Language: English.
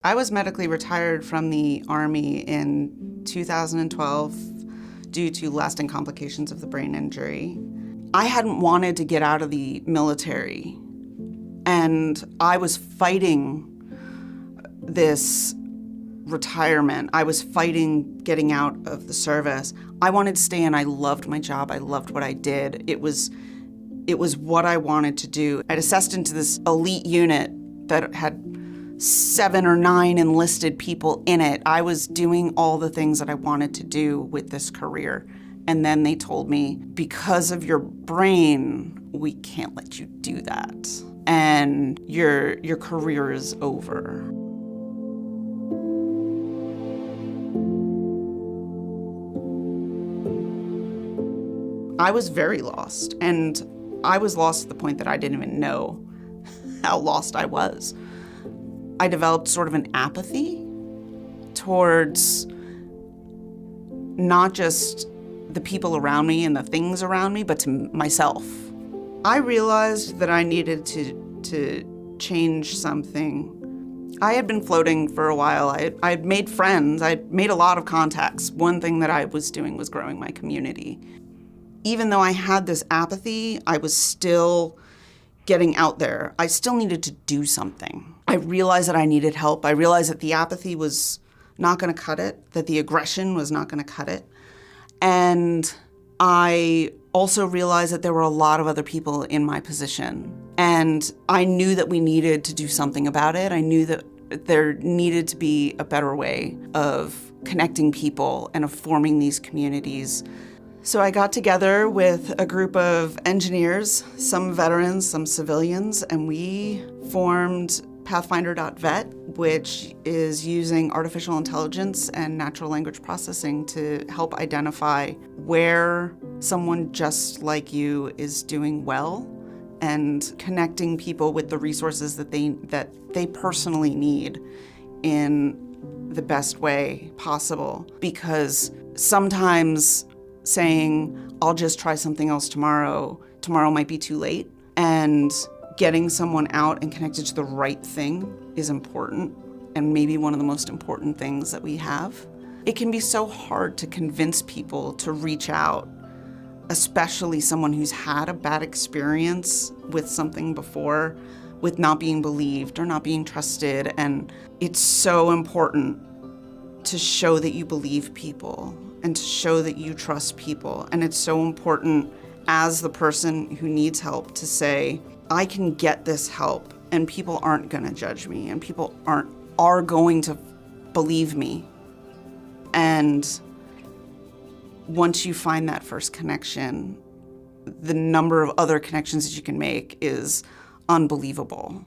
I was medically retired from the Army in 2012 due to lasting complications of the brain injury. I hadn't wanted to get out of the military, and I was fighting this retirement. I was fighting getting out of the service. I wanted to stay, and I loved my job. I loved what I did. It was what I wanted to do. I'd assessed into this elite unit that had 7 or 9 enlisted people in it. I was doing all the things that I wanted to do with this career. And then they told me, because of your brain, we can't let you do that. And your career is over. I was very lost, and I was lost at the point that I didn't even know how lost I was. I developed sort of an apathy towards not just the people around me and the things around me, but to myself. I realized that I needed to change something. I had been floating for a while. I had made friends. I'd made a lot of contacts. One thing that I was doing was growing my community. Even though I had this apathy, I was still getting out there. I still needed to do something. I realized that I needed help. I realized that the apathy was not going to cut it, that the aggression was not going to cut it. And I also realized that there were a lot of other people in my position. And I knew that we needed to do something about it. I knew that there needed to be a better way of connecting people and of forming these communities. So I got together with a group of engineers, some veterans, some civilians, and we formed Pathfinder.vet, which is using artificial intelligence and natural language processing to help identify where someone just like you is doing well and connecting people with the resources that they personally need in the best way possible. Because sometimes saying, I'll just try something else tomorrow might be too late. And getting someone out and connected to the right thing is important, and maybe one of the most important things that we have. It can be so hard to convince people to reach out, especially someone who's had a bad experience with something before, with not being believed or not being trusted. And it's so important to show that you believe people and to show that you trust people. And it's so important as the person who needs help to say, I can get this help, and people aren't gonna judge me, and people are going to believe me. And once you find that first connection, the number of other connections that you can make is unbelievable.